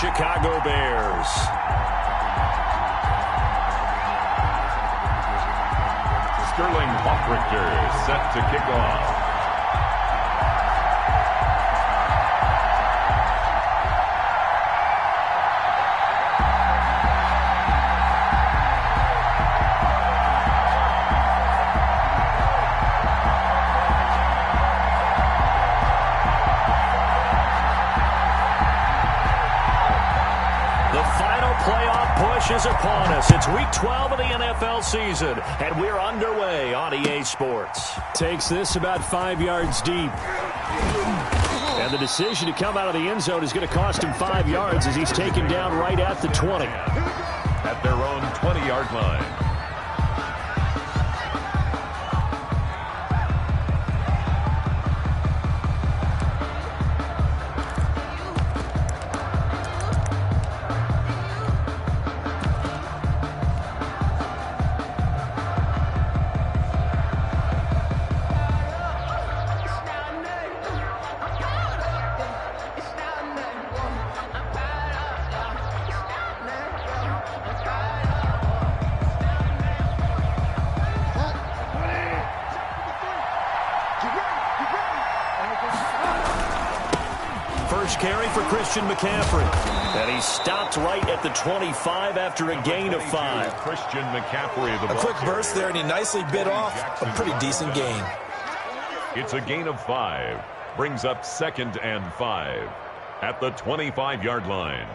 Chicago Bears. Sterling Hoffrichter set to kick off. Is upon us. It's week 12 of the NFL season, and we're underway on EA Sports. Takes this about 5 yards deep. And the decision to come out of the end zone is going to cost him 5 yards as he's taken down right at the 20. At their own 20-yard line. Carry for Christian McCaffrey. And he stopped right at the 25 after a gain of 5. Christian McCaffrey. A quick burst there, and he nicely bit off a pretty decent gain. It's a gain of 5. Brings up 2nd and 5 at the 25-yard line.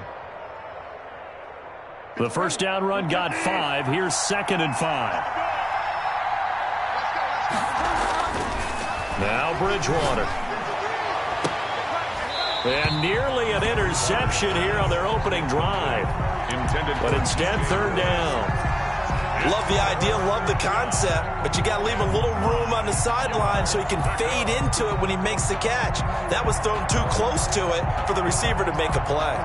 The first down run got 5. Here's 2nd and 5. Now Bridgewater. And nearly an interception here on their opening drive. But instead, 3rd down. Love the idea, love the concept, but you got to leave a little room on the sideline so he can fade into it when he makes the catch. That was thrown too close to it for the receiver to make a play.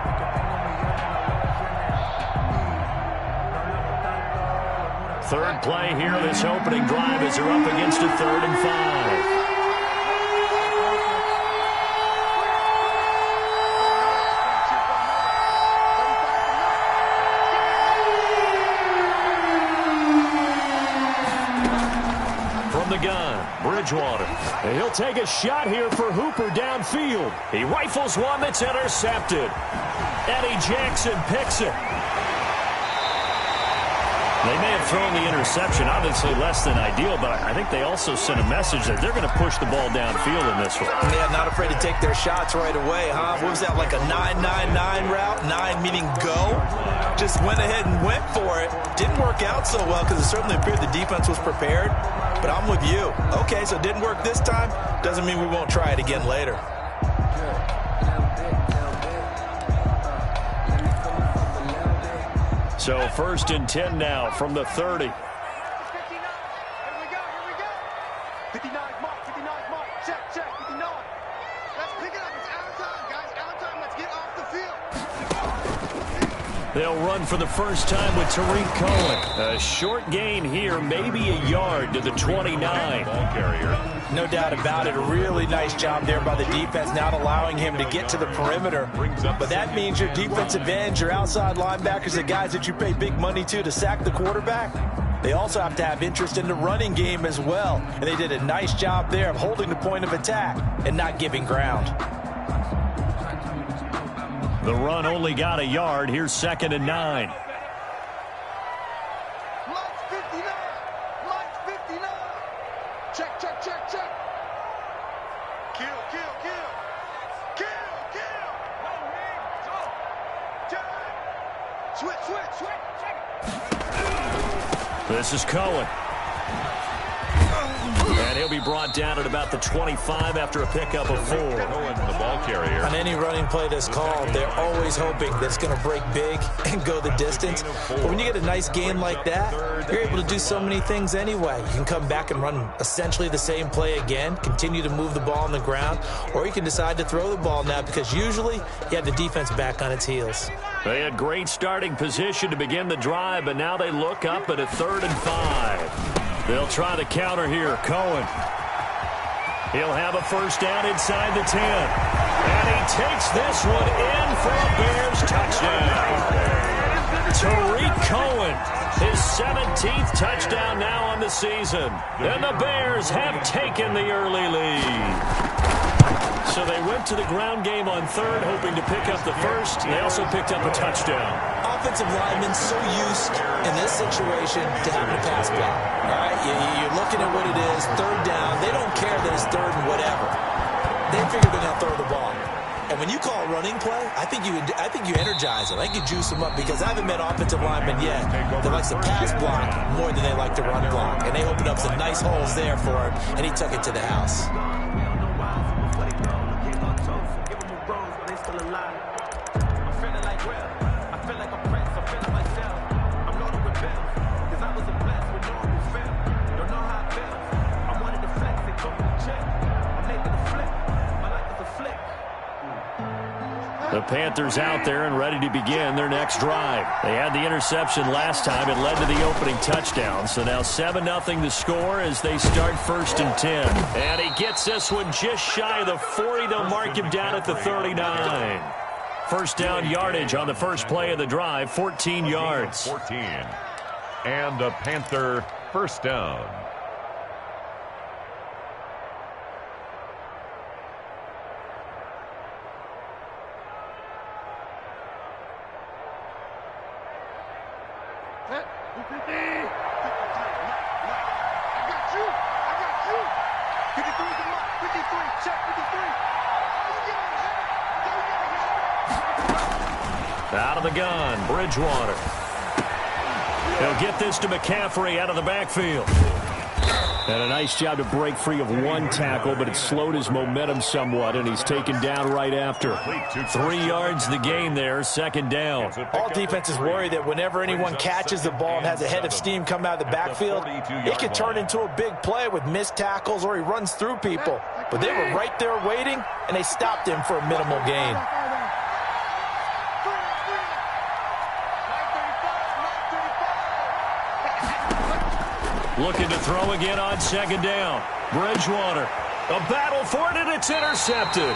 Third play here, this opening drive as they're up against a 3rd and 5. The gun, Bridgewater. And he'll take a shot here for Hooper downfield. He rifles one that's intercepted. Eddie Jackson picks it. They may have thrown the interception, obviously less than ideal, but I think they also sent a message that they're going to push the ball downfield in this one. Yeah, not afraid to take their shots right away, huh? What was that, like a 9-9-9 route? 9 meaning go? Just went ahead and went for it. Didn't work out so well because it certainly appeared the defense was prepared. But I'm with you. Okay, so it didn't work this time. Doesn't mean we won't try it again later. So 1st and 10 now from the 30. 59. Here we go. 59 mark. Check. 59. Let's pick it up. It's out of time, guys. Out of time. Let's get off the field. They'll run for the first time with Tariq Cohen. A short gain here, maybe a yard to the 29. Ball carrier. No doubt about it. A really nice job there by the defense, not allowing him to get to the perimeter. But that means your defensive ends, your outside linebackers, the guys that you pay big money to sack the quarterback, they also have to have interest in the running game as well. And they did a nice job there of holding the point of attack and not giving ground. The run only got a yard. Here's 2nd and 9. Lights 59. Check. Kill. Switch. This is Cohen. And he'll be brought down at about the 25 after a pickup of 4. Cohen, the ball carrier. On any running play that's called, they're always hoping that it's going to break big and go the distance. But when you get a nice gain like that, you're able to do so many things anyway. You can come back and run essentially the same play again, continue to move the ball on the ground, or you can decide to throw the ball now because usually you have the defense back on its heels. They had great starting position to begin the drive, but now they look up at a 3rd and 5. They'll try the counter here. Cohen. He'll have a first down inside the 10. And he takes this one in for a Bears touchdown. touchdown. Tariq Cohen, his 17th touchdown now on the season. And the Bears have taken the early lead. So they went to the ground game on third, hoping to pick up the first. They also picked up a touchdown. Offensive linemen so used in this situation to having a pass block. All right, you're looking at what it is, third down. They don't care that it's third and whatever. They figure they're going to throw the ball. And when you call a running play, I think you energize them. I think you juice them up because I haven't met offensive linemen yet that likes to pass block more than they like to run block. And they opened up some nice holes there for him, and he took it to the house. The Panthers out there and ready to begin their next drive. They had the interception last time. It led to the opening touchdown. So now 7-0 the score as they start 1st and 10. And he gets this one just shy of the 40. They'll mark him down at the 39. First down yardage on the first play of the drive, 14 yards. 14. And a Panther first down. Out of the gun, Bridgewater. He'll get this to McCaffrey out of the backfield. And a nice job to break free of one tackle, but it slowed his momentum somewhat, and he's taken down right after. 3 yards the gain there, second down. All defenses worry that whenever anyone catches the ball and has a head of steam come out of the backfield, it could turn into a big play with missed tackles or he runs through people. But they were right there waiting, and they stopped him for a minimal gain. Looking to throw again on second down. Bridgewater. A battle for it, and it's intercepted.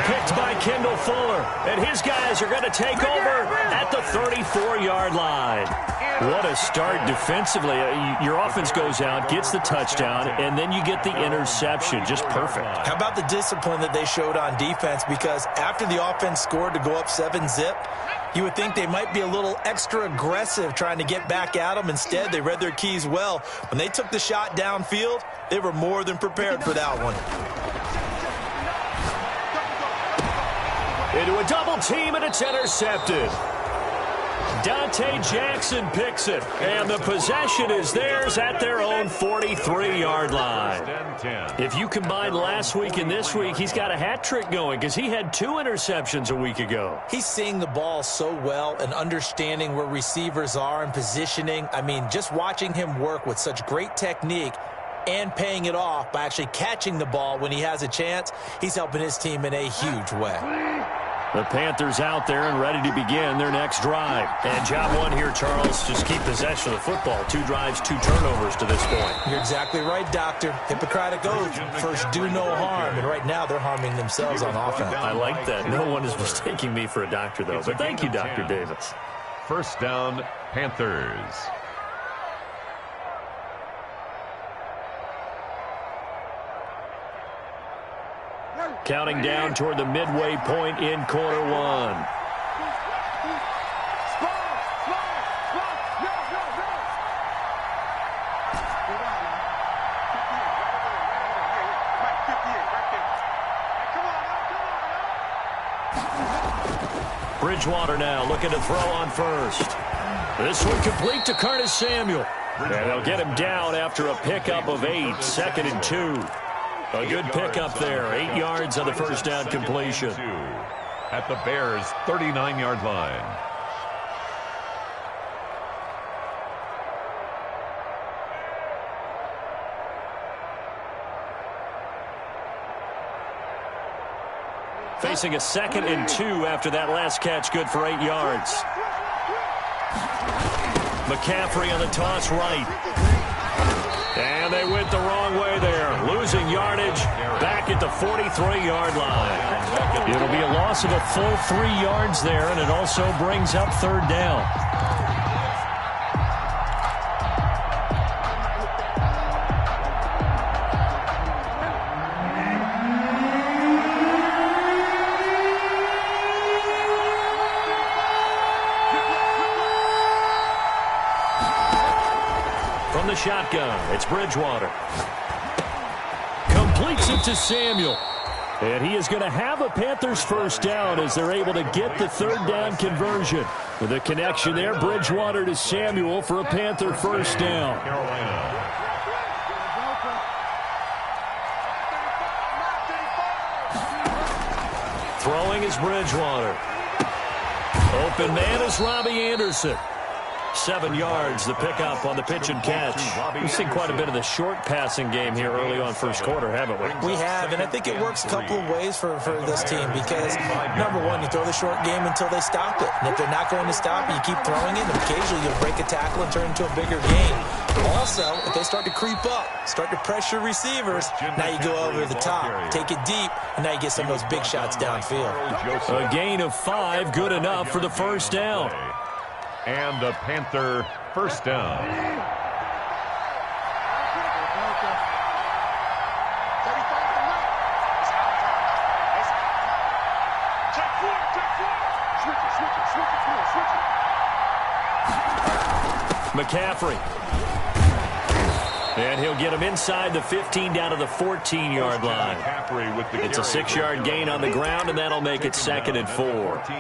Picked by Kendall Fuller. And his guys are going to take over at the 34-yard line. What a start defensively. Your offense goes out, gets the touchdown, and then you get the interception. Just perfect. How about the discipline that they showed on defense? Because after the offense scored to go up 7-zip, you would think they might be a little extra aggressive trying to get back at them. Instead, they read their keys well. When they took the shot downfield, they were more than prepared for that one. Into a double team, and it's intercepted. Dante Jackson picks it, and the possession is theirs at their own 43-yard line. If you combine last week and this week, he's got a hat trick going because he had 2 interceptions a week ago. He's seeing the ball so well and understanding where receivers are and positioning. I mean, just watching him work with such great technique and paying it off by actually catching the ball when he has a chance, he's helping his team in a huge way. The Panthers out there and ready to begin their next drive. And job one here, Charles, just keep possession of the football. 2 drives, 2 turnovers to this point. You're exactly right, Doctor. Hippocratic oath, first do no harm. And right now they're harming themselves on offense. I like that. No one is mistaking me for a doctor, though. But thank you, Dr. Davis. First down, Panthers. Counting down toward the midway point in quarter one. Bridgewater now looking to throw on first. This one complete to Curtis Samuel. And they'll get him down after a pickup of 8, 2nd and 2. A good pickup there, 8 yards on the first down completion. At the Bears' 39-yard line. Facing a 2nd and 2 after that last catch, good for 8 yards. McCaffrey on the toss right. And they went the wrong way there. Losing yardage yardage back at the 43-yard line. It'll be a loss of a full 3 yards there, and it also brings up third down. From the shotgun, it's Bridgewater. Completes it to Samuel. And he is going to have a Panthers first down as they're able to get the third down conversion. With a connection there, Bridgewater to Samuel for a Panther first down. Throwing is Bridgewater. Open man is Robbie Anderson. 7 yards, the pickup on the pitch and catch. We've seen quite a bit of the short passing game here early on first quarter, haven't we? We have, and I think it works a couple of ways for this team because, number one, you throw the short game until they stop it. And if they're not going to stop it, you keep throwing it, and occasionally you'll break a tackle and turn it into a bigger game. Also, if they start to creep up, start to pressure receivers, now you go over the top, take it deep, and now you get some of those big shots downfield. A gain of 5, good enough for the first down. And a Panther first down. McCaffrey. And he'll get him inside the 15 down to the 14-yard line. It's a 6-yard gain on the ground, and that'll make it 2nd and 4.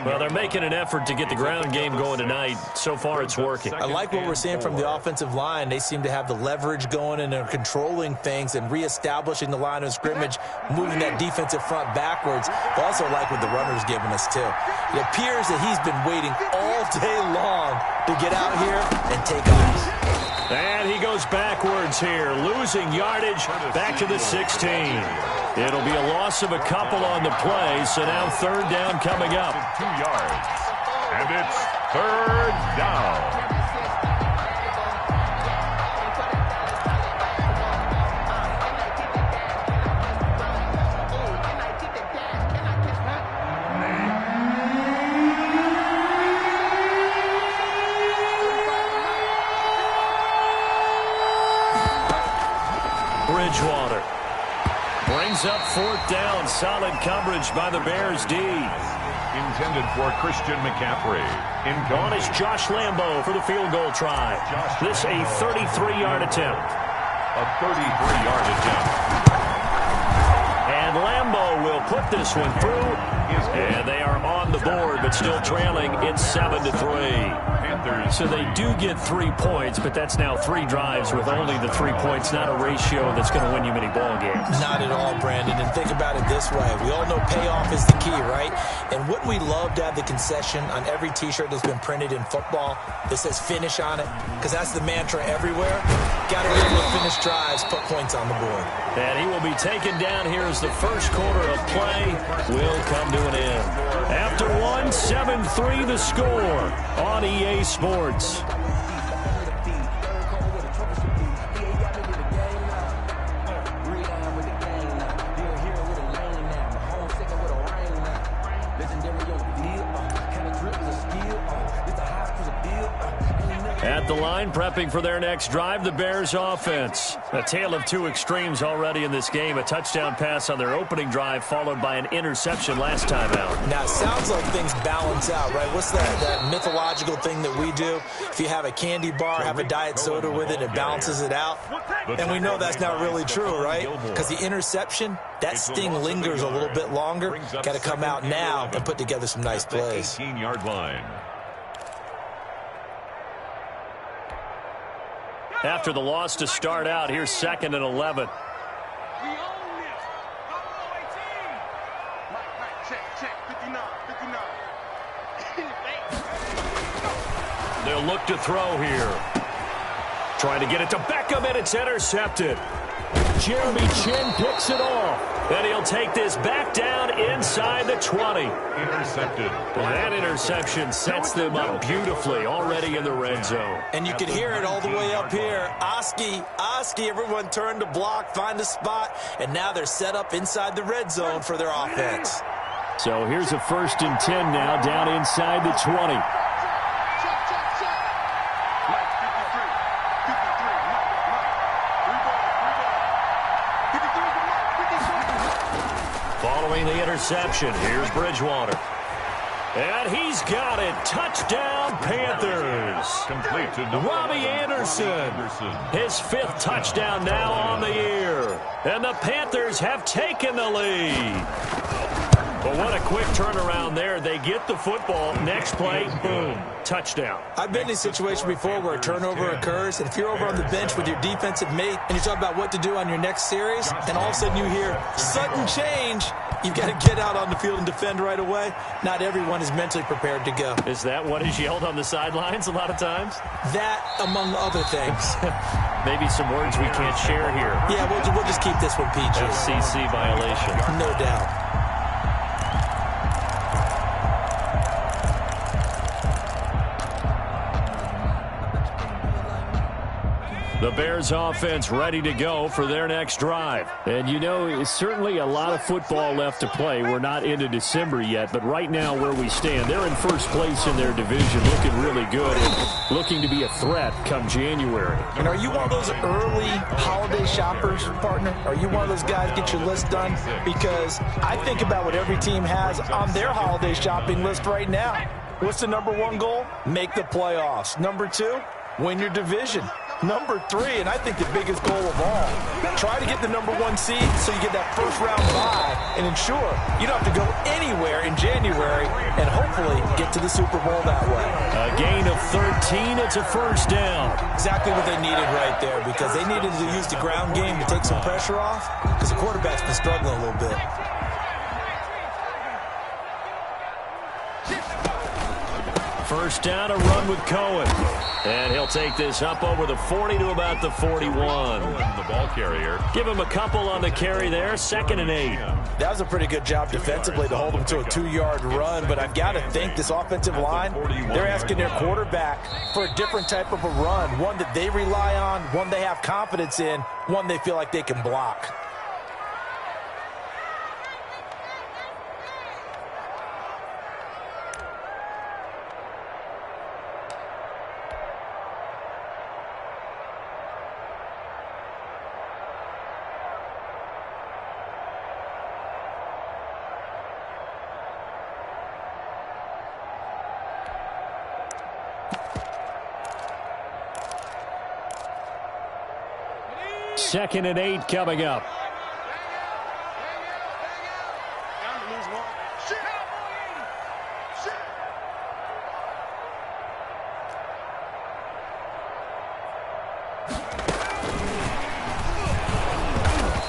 Well, they're making an effort to get the ground game going tonight. So far, it's working. I like what we're seeing from the offensive line. They seem to have the leverage going, and they're controlling things and reestablishing the line of scrimmage, moving that defensive front backwards. I also like what the runner's giving us, too. It appears that he's been waiting all day long to get out here and take off. And he goes backwards here, losing yardage back to the 16. It'll be a loss of a couple on the play, so now third down coming up. 2 yards. And it's third down. Bridgewater brings up fourth down. Solid coverage by the Bears D. Intended for Christian McCaffrey. On is Josh Lambo for the field goal try. This a 33-yard attempt. A 33-yard attempt. And Lambo will put this one through. And they are on the board, but still trailing. It's 7-3. So they do get 3 points, but that's now 3 drives with only the 3 points, not a ratio that's going to win you many ball games. Not at all, Brandon. And think about it this way. We all know payoff is the key, right? And wouldn't we love to have the concession on every T-shirt that's been printed in football that says finish on it? Because that's the mantra everywhere. Got to be able to finish drives, put points on the board. And he will be taken down here as the first quarter of play will come to an end. After 7-3 the score on EA Sports. At the line, prepping for their next drive, the Bears offense. A tale of two extremes already in this game. A touchdown pass on their opening drive, followed by an interception last time out. Now, it sounds like things balance out, right? What's that mythological thing that we do? If you have a candy bar, have a diet soda with it, it balances it out. And we know that's not really true, right? Because the interception, that sting lingers a little bit longer. Got to come out now and put together some nice plays. 18-yard line. After the loss to start out, here's 2nd and 11. They'll look to throw here. Trying to get it to Beckham, and it's intercepted. Jeremy Chin picks it off. And he'll take this back down inside the 20. Intercepted. That interception sets them up beautifully already in the red zone. And you could hear it all the way up here. Oski, everyone turned to block, find a spot, and now they're set up inside the red zone for their offense. So here's a 1st and 10 now down inside the 20. Following the interception, here's Bridgewater. And he's got it. Touchdown, Panthers. Complete to Robbie Anderson. His 5th touchdown now on the year. And the Panthers have taken the lead. But what a quick turnaround there. They get the football. Next play, boom, touchdown. I've been in a situation before where a turnover occurs, and if you're over on the bench with your defensive mate and you're talking about what to do on your next series, and all of a sudden you hear sudden change, you've got to get out on the field and defend right away. Not everyone is mentally prepared to go. Is that what is yelled on the sidelines a lot of times? That, among other things. Maybe some words we can't share here. Yeah, we'll just keep this one PG. FCC violation. No doubt. The Bears offense ready to go for their next drive. And you know, it's certainly a lot of football left to play. We're not into December yet, but right now where we stand, they're in first place in their division, looking really good and looking to be a threat come January. And are you one of those early holiday shoppers, partner? Are you one of those guys get your list done? Because I think about what every team has on their holiday shopping list right now. What's the number 1 goal? Make the playoffs. Number 2, win your division. Number 3, and I think the biggest goal of all, try to get the number 1 seed so you get that first round bye and ensure you don't have to go anywhere in January and hopefully get to the Super Bowl that way. A gain of 13, it's a 1st down. Exactly what they needed right there, because they needed to use the ground game to take some pressure off because the quarterback's been struggling a little bit. First down, a run with Cohen. And he'll take this up over the 40 to about the 41. The ball carrier. Give him a couple on the carry there, 2nd and 8. That was a pretty good job defensively to hold him to a 2-yard run, but I've got to think this offensive line, they're asking their quarterback for a different type of a run, one that they rely on, one they have confidence in, one they feel like they can block. Second and 8 coming up.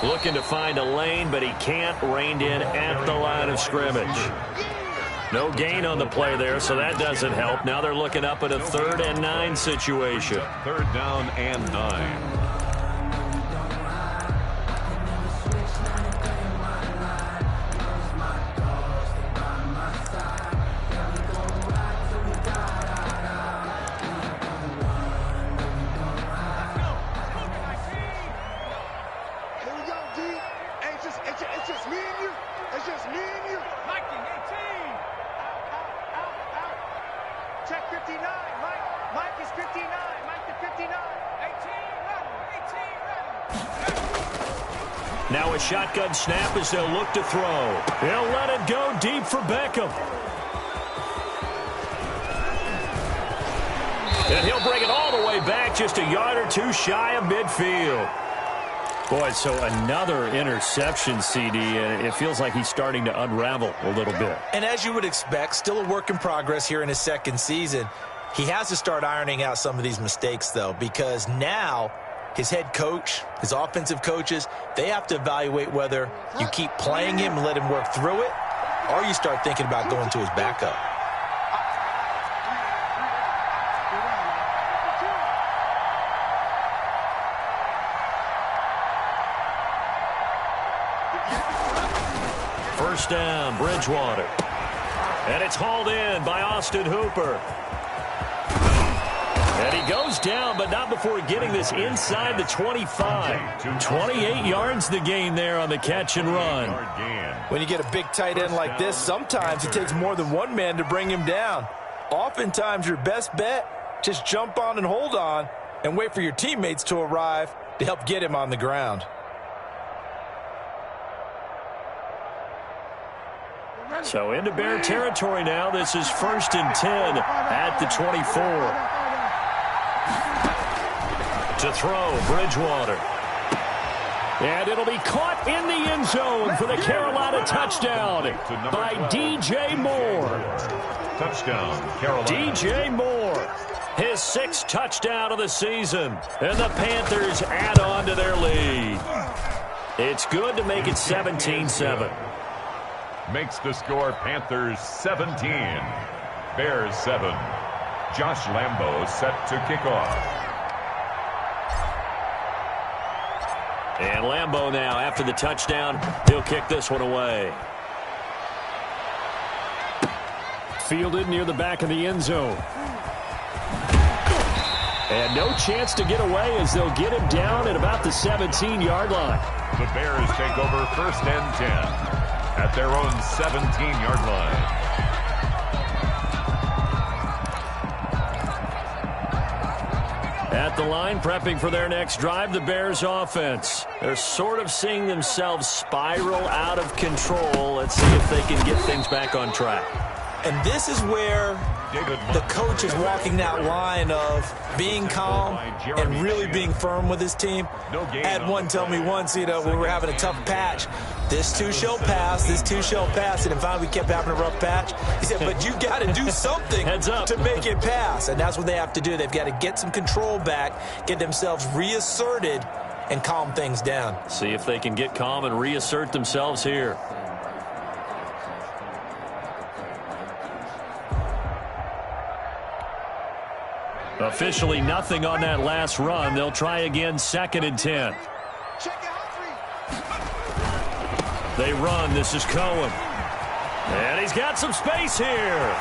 Looking to find a lane, but he can't. Reined in at the line of scrimmage. No gain on the play there, so that doesn't help. Now they're looking up at a 3rd and 9 situation. 3rd down and 9. Now a shotgun snap as they'll look to throw. They'll let it go deep for Beckham. And he'll bring it all the way back, just a yard or 2 shy of midfield. Boy, so another interception, CD, and it feels like he's starting to unravel a little bit. And as you would expect, still a work in progress here in his 2nd season. He has to start ironing out some of these mistakes, though, because now his head coach, his offensive coaches, they have to evaluate whether you keep playing him and let him work through it, or you start thinking about going to his backup. first down, Bridgewater. And it's hauled in by Austin Hooper. And he goes down, but not before getting this inside the 25. 28 yards the gain there on the catch and run. When you get a big tight end like this, sometimes it takes more than one man to bring him down. Oftentimes, your best bet, just jump on and hold on and wait for your teammates to arrive to help get him on the ground. So into Bear territory now. This is 1st and 10 at the 24. To throw, Bridgewater. And it'll be caught in the end zone for the Carolina touchdown by DJ Moore. Touchdown, Carolina. DJ Moore, his 6th touchdown of the season. And the Panthers add on to their lead. It's good to make it 17-7. Makes the score Panthers 17. Bears 7. Josh Lambo set to kick off. And Lambo now, after the touchdown, he'll kick this one away. Fielded near the back of the end zone. And no chance to get away as they'll get him down at about the 17-yard line. The Bears take over 1st and 10 at their own 17-yard line. At the line, prepping for their next drive, the Bears offense. They're sort of seeing themselves spiral out of control. Let's see if they can get things back on track. And this is where the coach is walking that line of being calm and really being firm with his team. I had one tell me once, when we were having a tough patch, this too shall pass, this too shall pass. And finally we kept having a rough patch. He said, but you got to do something to make it pass. And that's what they have to do. They've got to get some control back, get themselves reasserted, and calm things down. See if they can get calm and reassert themselves here. Officially nothing on that last run. They'll try again, 2nd and 10. They run. This is Cohen. And he's got some space here.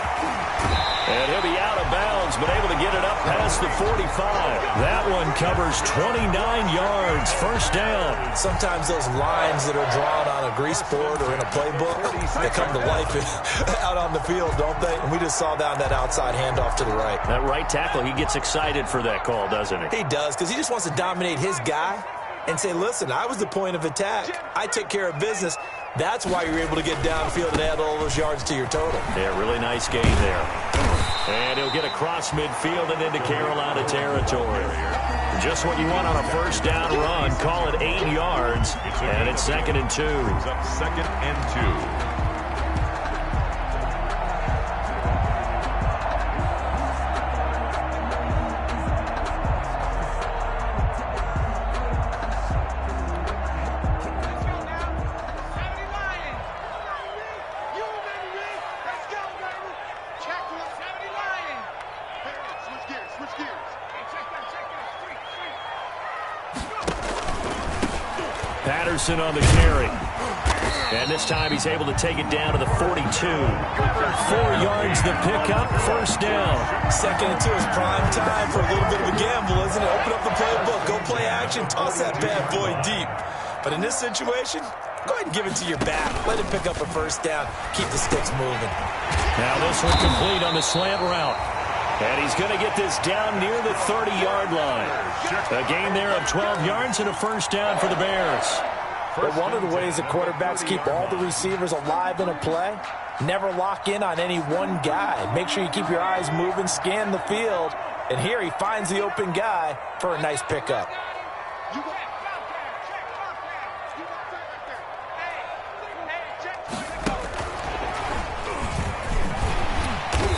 And he'll be out of bounds, but able to get it up past the 45. That one covers 29 yards. 1st down. Sometimes those lines that are drawn on a grease board or in a playbook, they come to life out on the field, don't they? And we just saw down that outside handoff to the right. That right tackle, he gets excited for that call, doesn't he? He does, because he just wants to dominate his guy and say, listen, I was the point of attack. I took care of business. That's why you're able to get downfield and add all those yards to your total. Yeah, really nice gain there. And he'll get across midfield and into Carolina territory. Just what you want on a 1st down run. Call it 8 yards. And it's 2nd and 2. Brings up 2nd and 2. Patterson on the carry. And this time he's able to take it down to the 42. 4 yards the pickup, 1st down. 2nd and 2 is prime time for a little bit of a gamble, isn't it? Open up the playbook, go play action, toss that bad boy deep. But in this situation, go ahead and give it to your back. Let him pick up a 1st down. Keep the sticks moving. Now this one complete on the slant route. And he's going to get this down near the 30-yard line. A gain there of 12 yards and a 1st down for the Bears. But one of the ways that quarterbacks keep all the receivers alive in a play, never lock in on any one guy. Make sure you keep your eyes moving, scan the field. And here he finds the open guy for a nice pickup.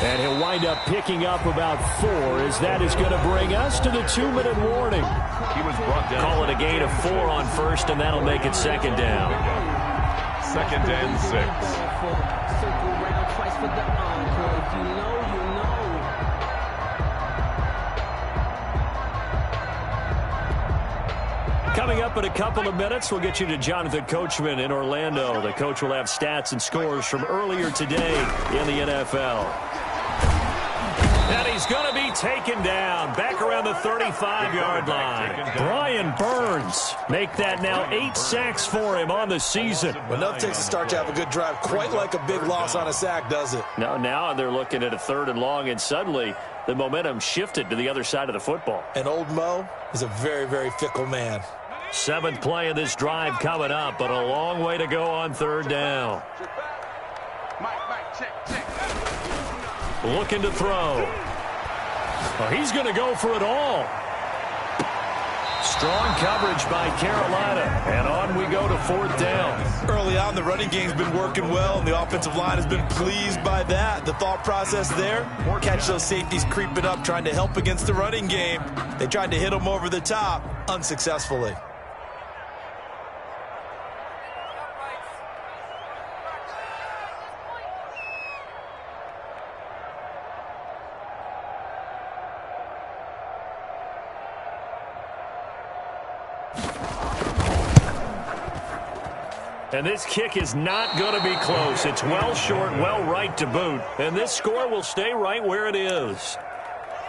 And he'll wind up picking up about 4 as that is going to bring us to the 2-minute warning. He was brought down. Call it a gain of 4 on 1st, and that'll make it 2nd down. 2nd and 6. Coming up in a couple of minutes, we'll get you to Jonathan Coachman in Orlando. The coach will have stats and scores from earlier today in the NFL. And he's going to be taken down back around the 35-yard line. Brian Burns make that now 8 sacks for him on the season. Enough takes a start to have a good drive. Quite like a big loss on a sack, does it? Now they're looking at a 3rd and long, and suddenly the momentum shifted to the other side of the football. And old Mo is a very, very fickle man. 7th play of this drive coming up, but a long way to go on 3rd down. Looking to throw. Oh, he's going to go for it all. Strong coverage by Carolina, and on we go to 4th down. Early on, the running game's been working well, and the offensive line has been pleased by that. The thought process there, catch those safeties creeping up, trying to help against the running game. They tried to hit them over the top, unsuccessfully. And this kick is not going to be close. It's well short, well right to boot. And this score will stay right where it is.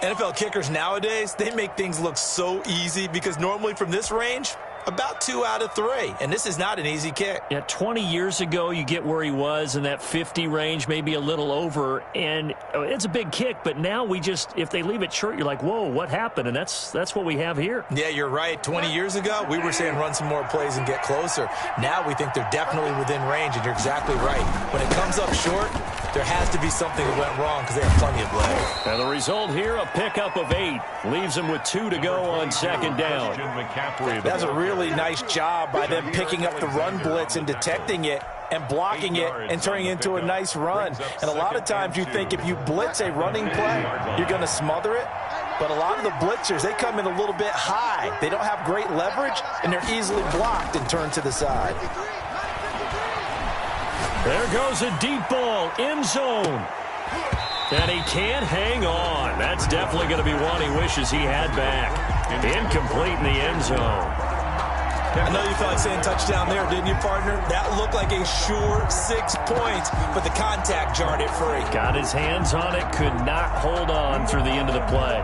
NFL kickers nowadays, they make things look so easy because normally from this range, about 2 out of 3. And this is not an easy kick. Yeah, 20 years ago, you get where he was in that 50 range, maybe a little over. And it's a big kick, but now if they leave it short, you're like, whoa, what happened? And that's what we have here. Yeah, you're right. 20 years ago, we were saying run some more plays and get closer. Now we think they're definitely within range, and you're exactly right. When it comes up short, there has to be something that went wrong because they have plenty of legs. And the result here, a pickup of 8. Leaves them with 2 to go on 2nd down. That's a really nice job by them picking up the run blitz and detecting it and blocking it and turning it into a nice run. And a lot of times you think if you blitz a running play, you're going to smother it. But a lot of the blitzers, they come in a little bit high. They don't have great leverage, and they're easily blocked and turned to the side. There goes a deep ball, end zone. And he can't hang on. That's definitely going to be one he wishes he had back. Incomplete in the end zone. I know you felt like saying touchdown there, didn't you, partner? That looked like a sure 6 points, but the contact jarred it free. Got his hands on it, could not hold on through the end of the play.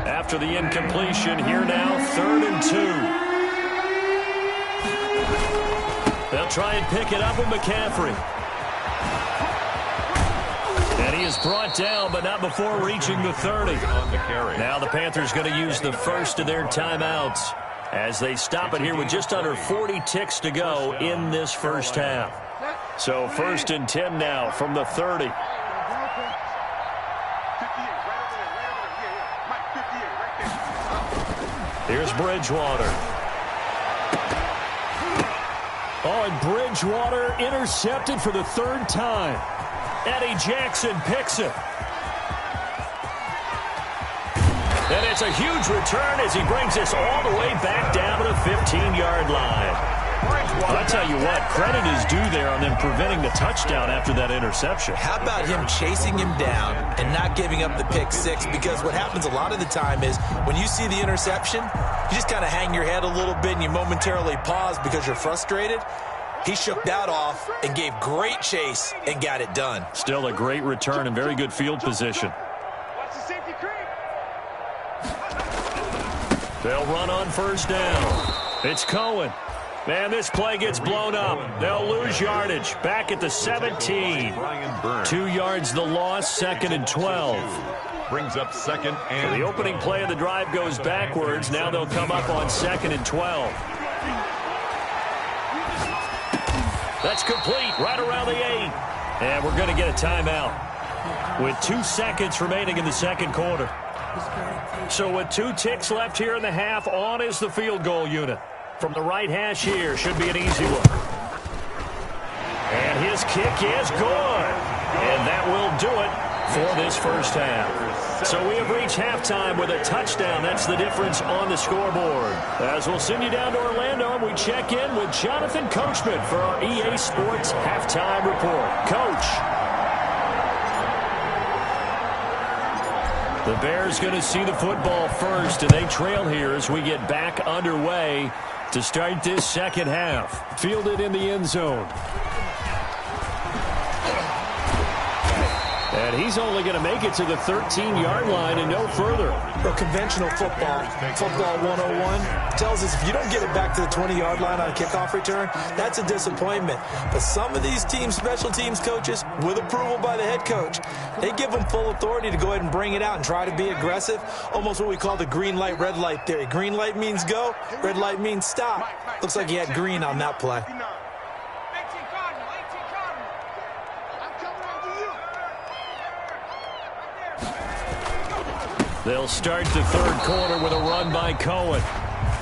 After the incompletion, here now, 3rd and 2. They'll try and pick it up with McCaffrey. And he is brought down, but not before reaching the 30. Now the Panthers going to use the first of their timeouts as they stop it here with just under 40 ticks to go in this first half. So 1st and 10 now from the 30. Here's Bridgewater. Oh, and Bridgewater intercepted for the 3rd time. Eddie Jackson picks it. And it's a huge return as he brings this all the way back down to the 15-yard line. I'll tell you what, credit is due there on them preventing the touchdown after that interception. How about him chasing him down and not giving up the pick 6? Because what happens a lot of the time is when you see the interception, you just kind of hang your head a little bit and you momentarily pause because you're frustrated. He shook that off and gave great chase and got it done. Still a great return and very good field position. They'll run on 1st down. It's Cohen. Man, this play gets blown up. They'll lose yardage. Back at the 17. 2 yards the loss, 2nd and 12. Brings up 2nd and so the opening play of the drive goes backwards. Now they'll come up on 2nd and 12. That's complete right around the 8. And we're going to get a timeout with 2 seconds remaining in the 2nd quarter. So with 2 ticks left here in the half, on is the field goal unit. From the right hash here, should be an easy one. And his kick is good. And that will do it for this first half. So we have reached halftime with a touchdown. That's the difference on the scoreboard. As we'll send you down to Orlando, and we check in with Jonathan Coachman for our EA Sports Halftime Report. Coach. The Bears going to see the football first, and they trail here as we get back underway to start this second half. Fielded in the end zone. And he's only going to make it to the 13-yard line and no further. Well, conventional football 101, tells us if you don't get it back to the 20-yard line on a kickoff return, that's a disappointment. But some of these teams, special teams coaches, with approval by the head coach, they give them full authority to go ahead and bring it out and try to be aggressive, almost what we call the green light, red light theory. Green light means go, red light means stop. Looks like he had green on that play. They'll start the third quarter with a run by Cohen.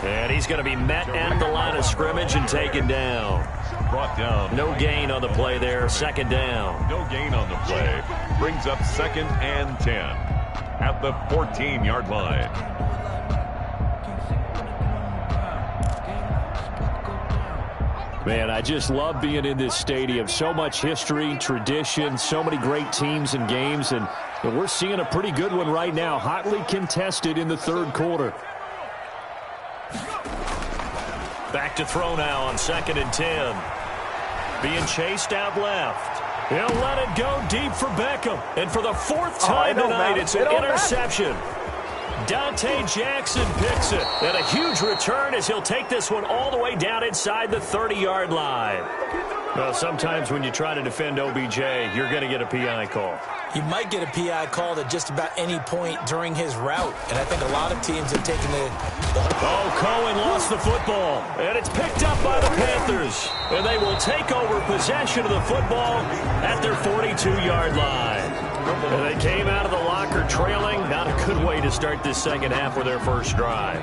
And he's going to be met at the line of scrimmage and taken down. Brought down. No gain on the play there. Second down. No gain on the play. Brings up 2nd and 10 at the 14-yard line. Man, I just love being in this stadium. So much history, tradition, so many great teams and games, and we're seeing a pretty good one right now, hotly contested in the third quarter. Back to throw now on 2nd and 10. Being chased out left. He'll let it go deep for Beckham. And for the 4th time tonight, it's an interception. Dante Jackson picks it. And a huge return as he'll take this one all the way down inside the 30-yard line. Well, sometimes when you try to defend OBJ, you're going to get a PI call. You might get a PI called at just about any point during his route. And I think a lot of teams have taken the... Oh, Cohen lost the football. And it's picked up by the Panthers. And they will take over possession of the football at their 42-yard line. And they came out of the locker trailing. Not a good way to start this second half with their first drive.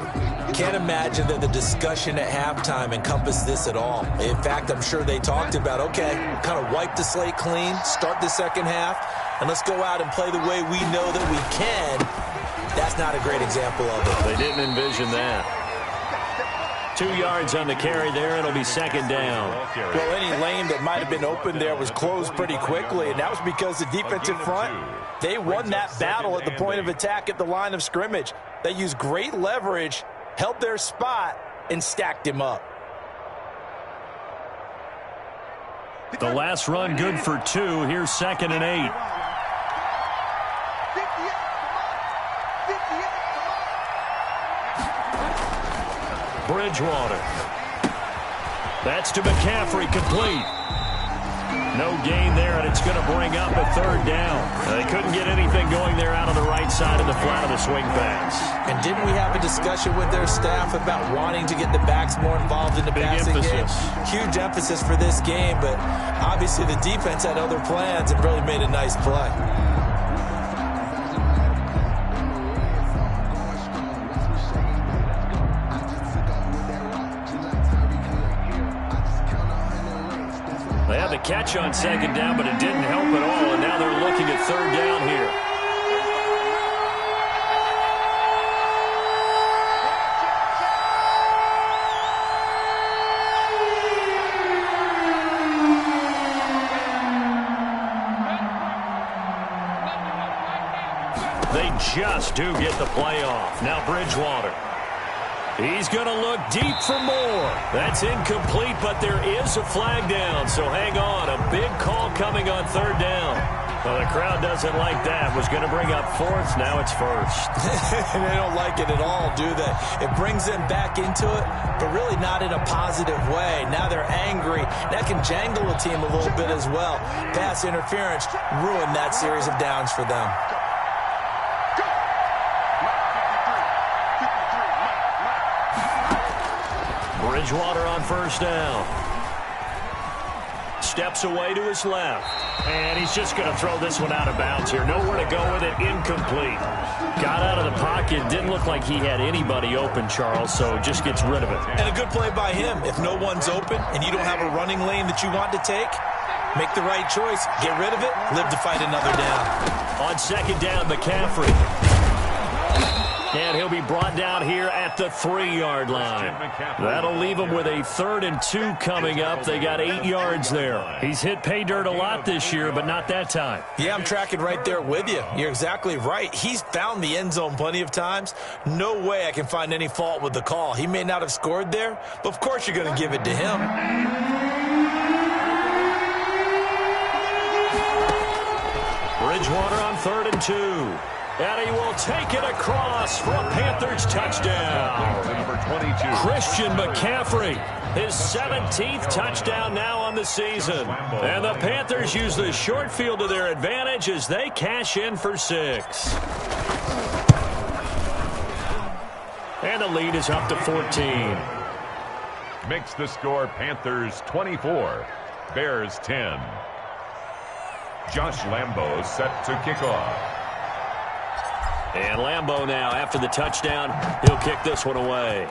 Can't imagine that the discussion at halftime encompassed this at all. In fact, I'm sure they talked about, okay, kind of wipe the slate clean, start the second half, and let's go out and play the way we know that we can. That's not a great example of it. They didn't envision that. 2 yards on the carry there. It'll be second down. Well, any lane that might have been open there was closed pretty quickly, and that was because the defensive front, they won that battle at the point of attack at the line of scrimmage. They used great leverage, held their spot, and stacked him up. The last run good for 2. Here's 2nd and 8. Bridgewater. That's to McCaffrey, complete. No gain there, and it's going to bring up a third down. They couldn't get anything going there out on the right side of the flat of the swing pass. And didn't we have a discussion with their staff about wanting to get the backs more involved in the passing game? Huge emphasis for this game, but obviously the defense had other plans and really made a nice play. They had the catch on second down, but it didn't help at all, and now they're looking at third down here. They just do get the play off. Now Bridgewater. He's going to look deep for more. That's incomplete, but there is a flag down, so hang on. A big call coming on third down. Well, the crowd doesn't like that. Was going to bring up 4th. Now it's 1st. They don't like it at all, do they? It brings them back into it, but really not in a positive way. Now they're angry. That can jangle a team a little bit as well. Pass interference ruined that series of downs for them. Bridgewater on first down. Steps away to his left. And he's just going to throw this one out of bounds here. Nowhere to go with it. Incomplete. Got out of the pocket. Didn't look like he had anybody open, Charles, so just gets rid of it. And a good play by him. If no one's open and you don't have a running lane that you want to take, Make the right choice. Get rid of it. Live to fight another down. On second down, McCaffrey. And he'll be brought down here at the 3-yard line. That'll leave him with a 3rd and 2 coming up. They got 8 yards there. He's hit pay dirt a lot this year, but not that time. Yeah, I'm tracking right there with you. You're exactly right. He's found the end zone plenty of times. No way I can find any fault with the call. He may not have scored there, but of course you're going to give it to him. Bridgewater on 3rd and 2. And he will take it across for a Panthers touchdown. Number 22. Christian McCaffrey, his 17th touchdown now on the season. And the Panthers use the short field to their advantage as they cash in for 6. And the lead is up to 14. Makes the score Panthers 24, Bears 10. Josh Lambo set to kick off. And Lambo now, after the touchdown, he'll kick this one away.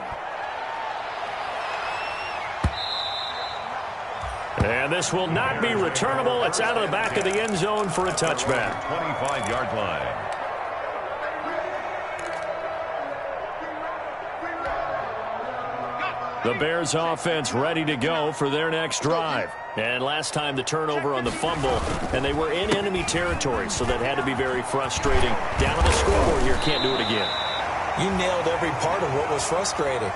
And this will not be returnable. It's out of the back of the end zone for a touchback. 25-yard line. The Bears offense ready to go for their next drive. And last time the turnover on the fumble, and they were in enemy territory, so that had to be very frustrating. Down on the scoreboard here, can't do it again. You nailed every part of what was frustrating.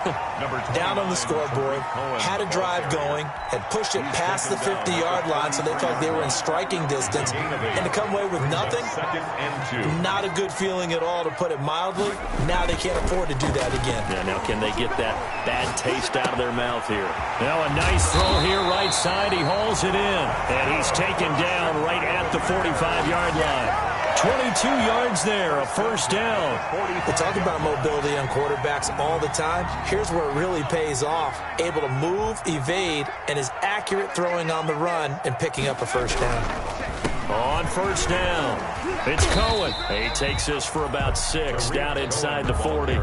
Down on the scoreboard, had a drive going, had pushed it past the 50-yard line so they felt they were in striking distance, and to come away with nothing, not a good feeling at all, to put it mildly. Now they can't afford to do that again. Yeah, now can they get that bad taste out of their mouth here? Now a nice throw here, right side. He hauls it in, and he's taken down right at the 45-yard line. 22 yards there, a first down. We talk about mobility on quarterbacks all the time. Here's where it really pays off. Able to move, evade, and is accurate throwing on the run and picking up a first down. On first down, it's Cohen. He takes this for about 6 down inside the 40.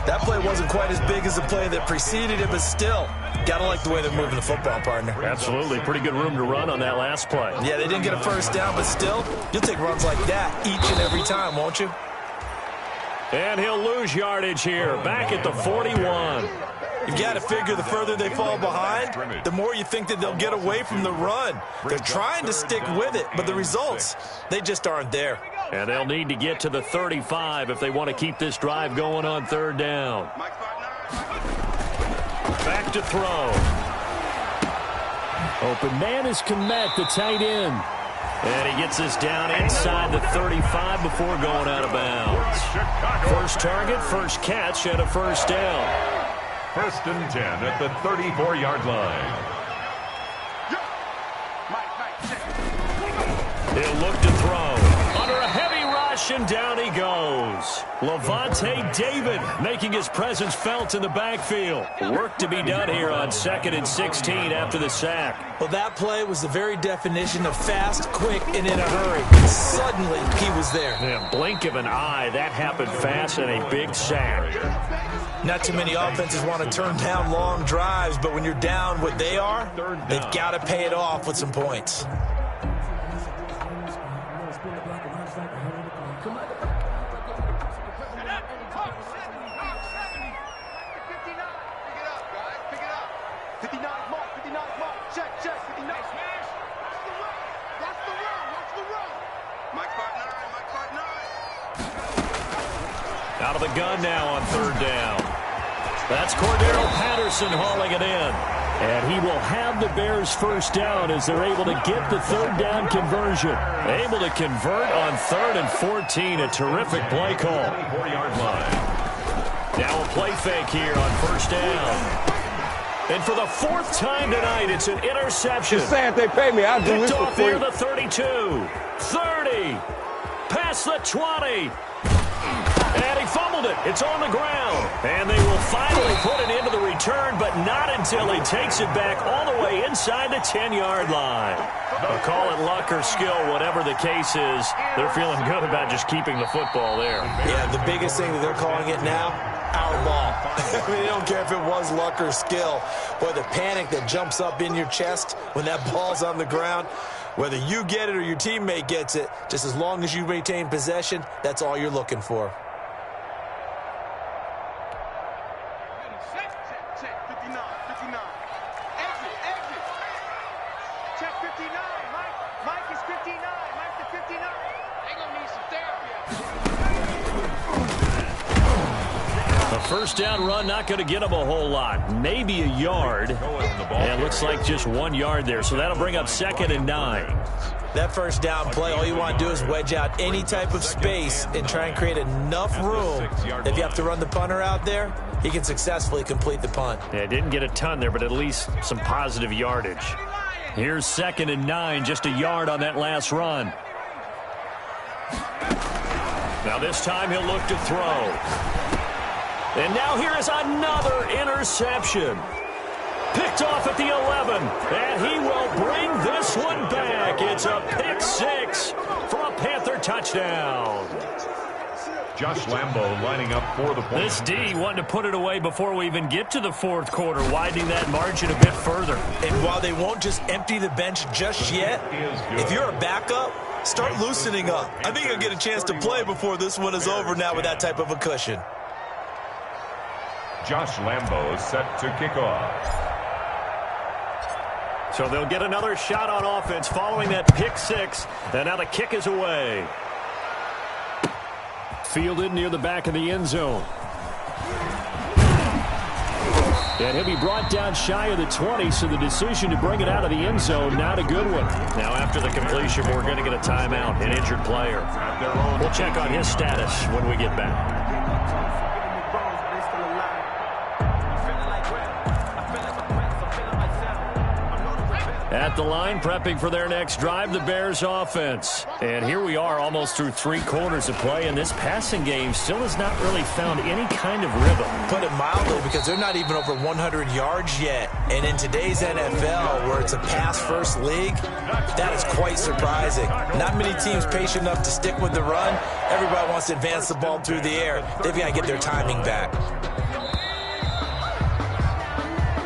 That play wasn't quite as big as the play that preceded it, but still, gotta like the way they're moving the football, partner. Absolutely. Pretty good room to run on that last play. Yeah, they didn't get a first down, but still, you'll take runs like that each and every time, won't you? And he'll lose yardage here, back at the 41. You've got to figure the further they fall behind, the more you think that they'll get away from the run. They're trying to stick with it, but the results, they just aren't there. And they'll need to get to the 35 if they want to keep this drive going on 3rd down. Back to throw. Open man is Kmet, the tight end. And he gets this down inside the 35 before going out of bounds. First target, first catch, and a first down. 1st and 10 at the 34-yard line. He'll look to throw. Under a heavy rush, and down he goes. Levante David making his presence felt in the backfield. Work to be done here on 2nd and 16 after the sack. Well, that play was the very definition of fast, quick, and in a hurry. Suddenly, he was there. Yeah, blink of an eye, that happened fast, and a big sack. Not too many offenses want to turn down long drives, but when you're down what they are, they've got to pay it off with some points. Out of the gun now on 3rd down. That's Cordero Patterson hauling it in. And he will have the Bears first down as they're able to get the 3rd down conversion. Able to convert on 3rd and 14. A terrific play call. 24-yard line. Now a play fake here on 1st down. And for the 4th time tonight, it's an interception. Just saying, if they pay me, I'll do this for off free. near the 32, 30, past the 20. And he fumbled it. It's on the ground. And they will finally put it into the return, but not until he takes it back all the way inside the 10-yard line. They'll call it luck or skill, whatever the case is. They're feeling good about just keeping the football there. Yeah, the biggest thing that they're calling it now, power ball. I mean, you don't care if it was luck or skill. Boy, the panic that jumps up in your chest when that ball's on the ground, whether you get it or your teammate gets it, just as long as you maintain possession, that's all you're looking for. Check 59, 59. Exit. Check 59. Mike is 59. Mike to 59. They gonna need some therapy. A first down run, not going to get him a whole lot. Maybe a yard. And it looks like just 1 yard there. So that'll bring up 2nd and 9. That first down play, all you want to do is wedge out any type of space and try and create enough room. If you have to run the punter out there, he can successfully complete the punt. Yeah, didn't get a ton there, but at least some positive yardage. Here's 2nd and 9, just a yard on that last run. Now this time he'll look to throw. And now here is another interception. Picked off at the 11, and he will bring this one back. It's a pick 6 for a Panther touchdown. Josh Lambo lining up for the point. This D wanted to put it away before we even get to the 4th quarter, widening that margin a bit further. And while they won't just empty the bench just yet, if you're a backup, start loosening up. I think you'll get a chance to play before this one is over now with that type of a cushion. Josh Lambo set to kick off. So they'll get another shot on offense following that pick 6, and now the kick is away. Fielded near the back of the end zone. And he'll be brought down shy of the 20, so the decision to bring it out of the end zone, not a good one. Now after the completion, we're going to get a timeout, an injured player. We'll check on his status when we get back. At the line, prepping for their next drive, the Bears offense. And here we are almost through 3 quarters of play, and this passing game still has not really found any kind of rhythm. Put it mildly, because they're not even over 100 yards yet. And in today's NFL, where it's a pass-first league, that is quite surprising. Not many teams patient enough to stick with the run. Everybody wants to advance the ball through the air. They've got to get their timing back.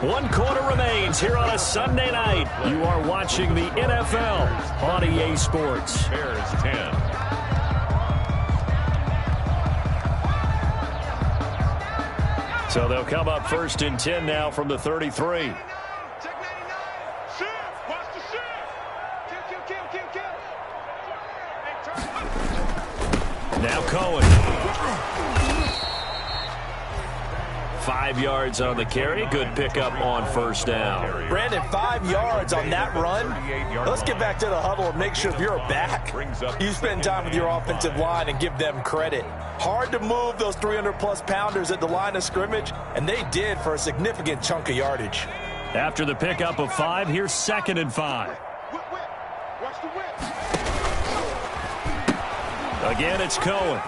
1 quarter remains here on a Sunday night. You are watching the NFL on EA Sports. Bears 10. So they'll come up 1st and 10 now from the 33. Check 99. Shift. Watch the shift. Kill. Hey, turn. Now Cohen. 5 yards on the carry. Good pickup on first down. Brandon, 5 yards on that run. Let's get back to the huddle and make sure if you're a back, you spend time with your offensive line and give them credit. Hard to move those 300-plus pounders at the line of scrimmage, and they did for a significant chunk of yardage. After the pickup of 5, here's 2nd and 5. Watch the whip. Again, it's Cohen.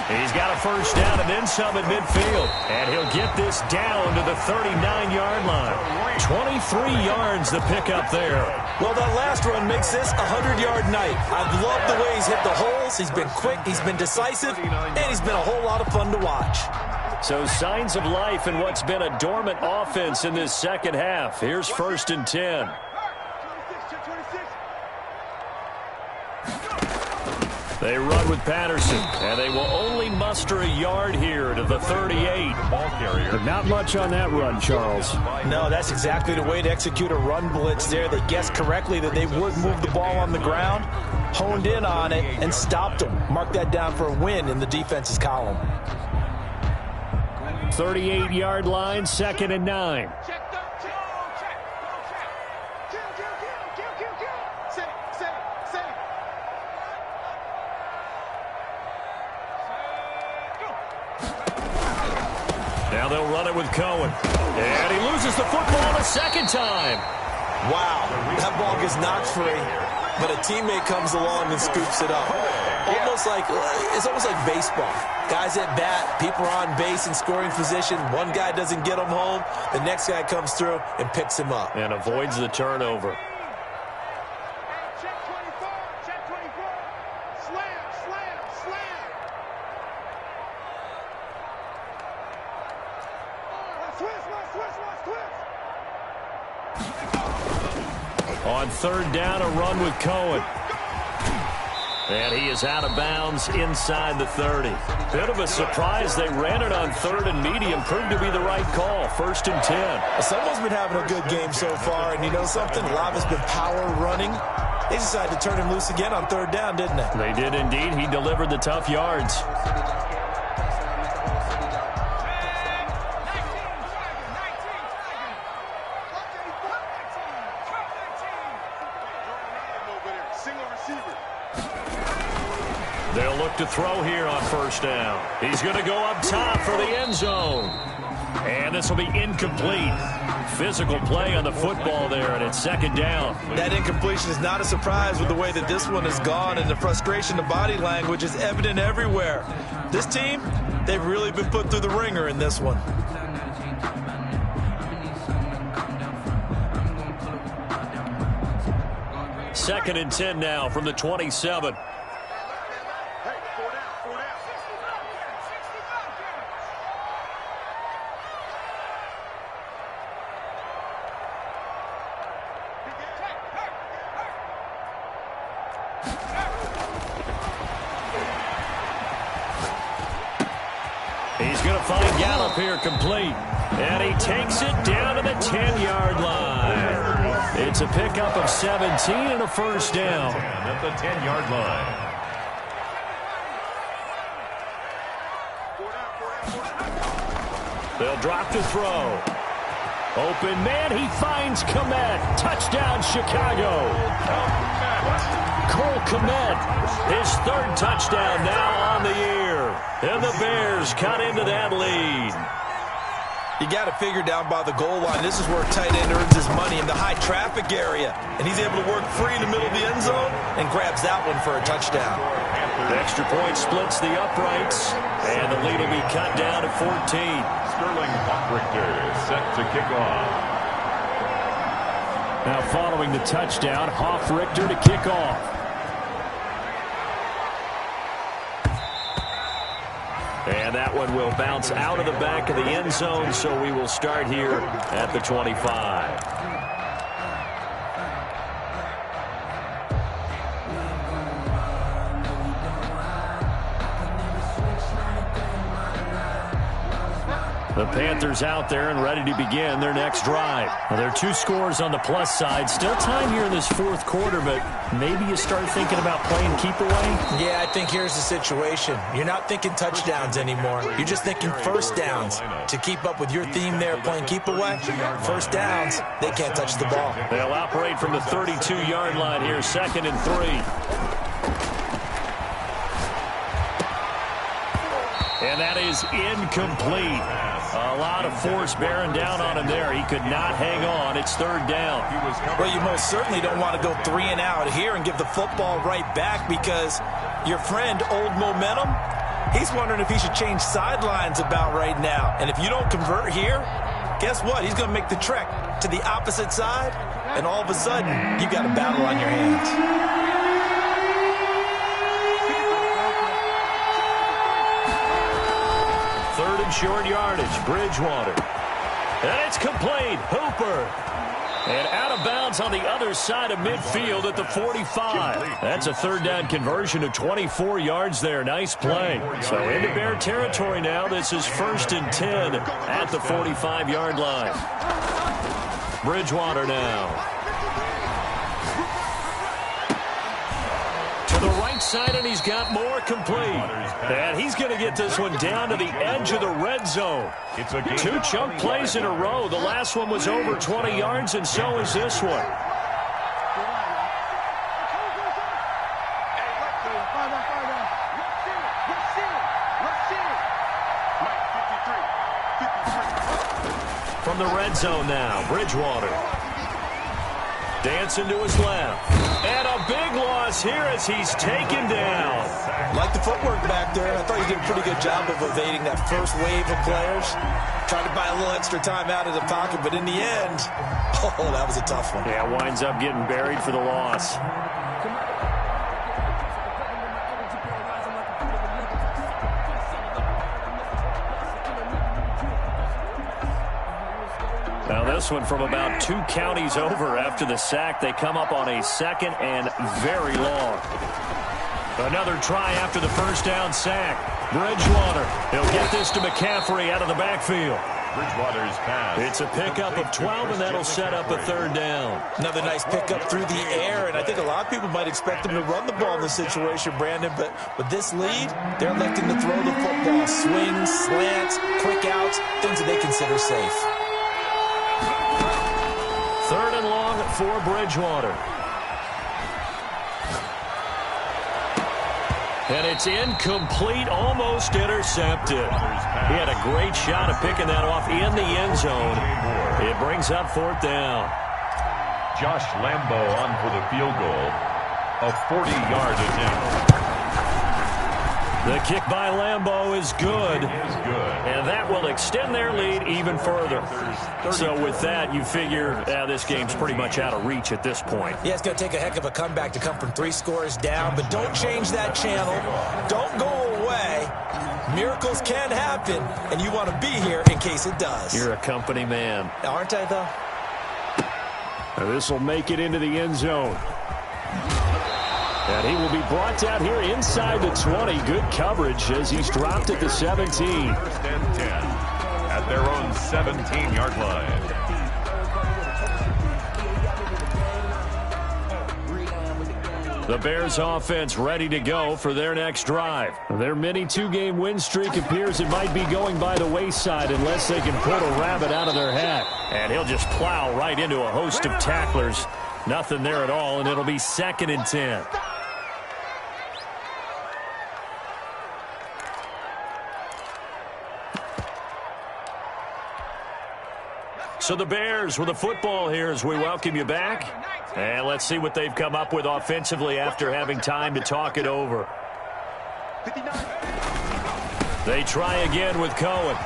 He's got a first down and then some at midfield. And he'll get this down to the 39-yard line. 23 yards the pickup there. Well, that last run makes this a 100-yard night. I've loved the way he's hit the holes. He's been quick, he's been decisive, and he's been a whole lot of fun to watch. So signs of life in what's been a dormant offense in this second half. Here's 1st and 10. They run with Patterson, and they will only muster a yard here to the 38. Ball carrier. But not much on that run, Charles. No, that's exactly the way to execute a run blitz there. They guessed correctly that they would move the ball on the ground, honed in on it, and stopped them. Mark that down for a win in the defense's column. 38-yard line, 2nd and 9. Now they'll run it with Cohen. And he loses the football a second time. Wow, that ball gets knocked free, but a teammate comes along and scoops it up. It's almost like baseball. Guys at bat, people are on base in scoring position. One guy doesn't get him home. The next guy comes through and picks him up. And avoids the turnover. Check 24. Check 24. Slam. On third down, a run with Cohen. And he is out of bounds inside the 30. Bit of a surprise. They ran it on third and medium. Proved to be the right call. 1st and 10. Someone's been having a good game so far, and you know something? A lot has been power running. They decided to turn him loose again on third down, didn't they? They did indeed. He delivered the tough yards. They'll look to throw here on first down. He's going to go up top for the end zone. And this will be incomplete. Physical play on the football there, and it's 2nd down. That incompletion is not a surprise with the way that this one has gone, and the frustration of body language is evident everywhere. This team, they've really been put through the ringer in this one. Second and 10 now from the 27. He's going to find Gallup here complete. And he takes it down to the 10-yard line. It's a pickup of 17 and a first down. At the 10-yard line. They'll drop to throw. Open man, he finds Kmet. Touchdown, Chicago. Cole Kmet, his 3rd touchdown now on the year. And the Bears cut into that lead. You got to figure down by the goal line. This is where a tight end earns his money in the high traffic area. And he's able to work free in the middle of the end zone and grabs that one for a touchdown. The extra point splits the uprights. And the lead will be cut down to 14. Sterling Hoffrichter set to kick off. Now following the touchdown, Hoffrichter to kick off. And that one will bounce out of the back of the end zone, so we will start here at the 25. The Panthers out there and ready to begin their next drive. Well, there are 2 scores on the plus side. Still time here in this 4th quarter, but maybe you start thinking about playing keep away? Yeah, I think here's the situation. You're not thinking touchdowns anymore. You're just thinking first downs. To keep up with your theme there, playing keep away, first downs, they can't touch the ball. They'll operate from the 32-yard line here, 2nd and 3. And that is incomplete. A lot of force bearing down on him there. He could not hang on. It's 3rd down. Well, you most certainly don't want to go 3 and out here and give the football right back, because your friend, Old Momentum, he's wondering if he should change sidelines about right now. And if you don't convert here, guess what? He's going to make the trek to the opposite side, and all of a sudden, you've got a battle on your hands. Short yardage, Bridgewater. And it's complete. Hooper. And out of bounds on the other side of midfield at the 45. That's a 3rd down conversion of 24 yards there. Nice play. So into Bear territory now. This is 1st and 10 at the 45-yard line. Bridgewater now. To the right side, and he's got more complete. And he's going to get this one down to the edge of the red zone. 2 chunk plays in a row. The last one was over 20 yards, and so is this one. From the red zone now, Bridgewater. Dancing to his left. And a big loss here as he's taken down. Like the footwork back there. I thought he did a pretty good job of evading that first wave of players. Tried to buy a little extra time out of the pocket, but in the end, oh, that was a tough one. Yeah, winds up getting buried for the loss. Now this one from about 2 counties over after the sack. They come up on a 2nd and very long. Another try after the first down sack. Bridgewater, he'll get this to McCaffrey out of the backfield. Bridgewater's pass. It's a pickup of 12, and that'll set up a 3rd down. Another nice pickup through the air, and I think a lot of people might expect him to run the ball in this situation, Brandon, but with this lead, they're electing to throw the football. Swings, slants, quick outs, things that they consider safe. 3rd and long for Bridgewater. And it's incomplete, almost intercepted. He had a great shot at picking that off in the end zone. It brings up 4th down. Josh Lambo on for the field goal. A 40-yard attempt. The kick by Lambo is good. And that will extend their lead even further. So with that, you figure this game's pretty much out of reach at this point. Yeah, it's going to take a heck of a comeback to come from 3 scores down, but don't change that channel. Don't go away. Miracles can happen, and you want to be here in case it does. You're a company man. Aren't I, though? This will make it into the end zone. And he will be brought down here inside the 20. Good coverage as he's dropped at the 17. 1st and 10 at their own 17-yard line. The Bears offense ready to go for their next drive. Their mini 2-game win streak appears it might be going by the wayside unless they can pull a rabbit out of their hat. And he'll just plow right into a host of tacklers. Nothing there at all, and it'll be 2nd and 10. So the Bears with the football here as we welcome you back. And let's see what they've come up with offensively after having time to talk it over. They try again with Cohen.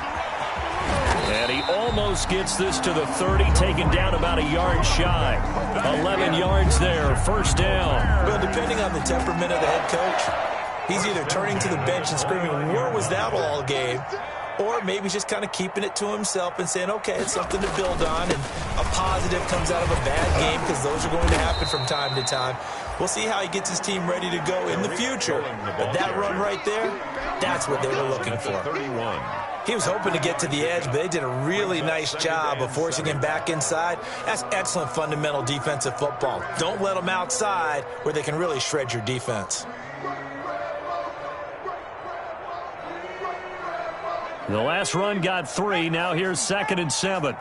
And he almost gets this to the 30, taken down about a yard shy. 11 yards there, 1st down. Well, depending on the temperament of the head coach, he's either turning to the bench and screaming, where was that all game? Or maybe he's just kind of keeping it to himself and saying, okay, it's something to build on, and a positive comes out of a bad game because those are going to happen from time to time. We'll see how he gets his team ready to go in the future. But that run right there, that's what they were looking for. 31. He was hoping to get to the edge, but they did a really nice job of forcing him back inside. That's excellent fundamental defensive football. Don't let them outside where they can really shred your defense. The last run got 3. Now here's 2nd and 7. All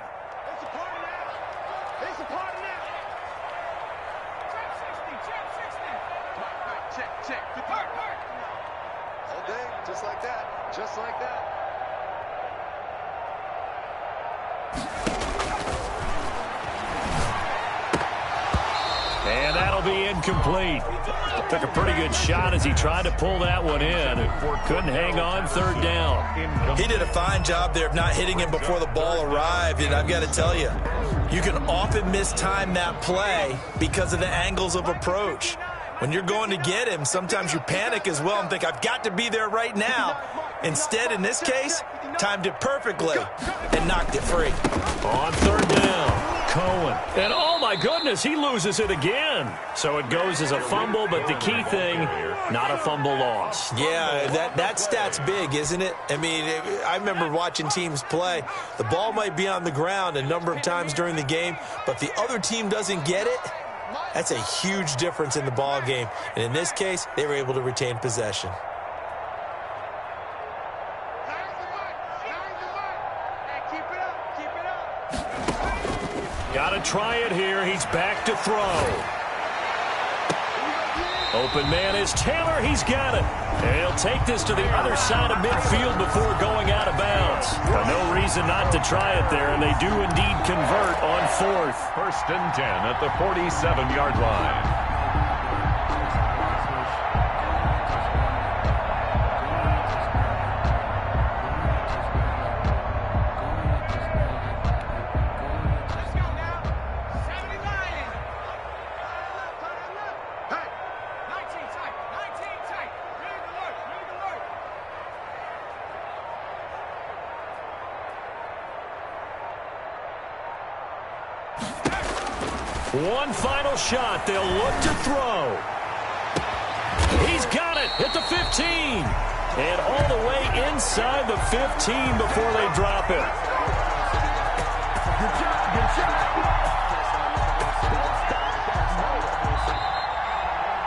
day, just like that. Just like that. And that'll be incomplete. Took a pretty good shot as he tried to pull that one in. Couldn't hang on, 3rd down. He did a fine job there of not hitting him before the ball arrived, and I've got to tell you, you can often mistime that play because of the angles of approach. When you're going to get him, sometimes you panic as well and think, I've got to be there right now. Instead, in this case, timed it perfectly and knocked it free. On 3rd down, Cohen. And oh my goodness, he loses it again. So it goes as a fumble, but the key thing, not a fumble loss. Yeah, that stat's big, isn't it? I mean, I remember watching teams play. The ball might be on the ground a number of times during the game, but if the other team doesn't get it, that's a huge difference in the ball game. And in this case, they were able to retain possession. Got to try it here. He's back to throw. Open man is Taylor. He's got it. And he'll take this to the other side of midfield before going out of bounds. No reason not to try it there, and they do indeed convert on 4th. 1st and 10 at the 47-yard line. One final shot. They'll look to throw. He's got it at the 15. And all the way inside the 15 before they drop it. Good job, good job.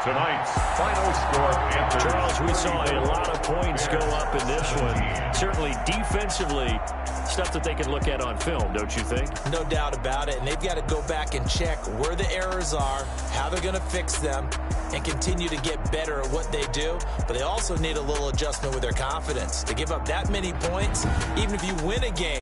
Tonight's final score, Panthers. Charles, we saw a lot of points go up in this one. Certainly defensively, stuff that they can look at on film, don't you think? No doubt about it. And they've got to go back and check where the errors are, how they're going to fix them, and continue to get better at what they do. But they also need a little adjustment with their confidence. To give up that many points, even if you win a game,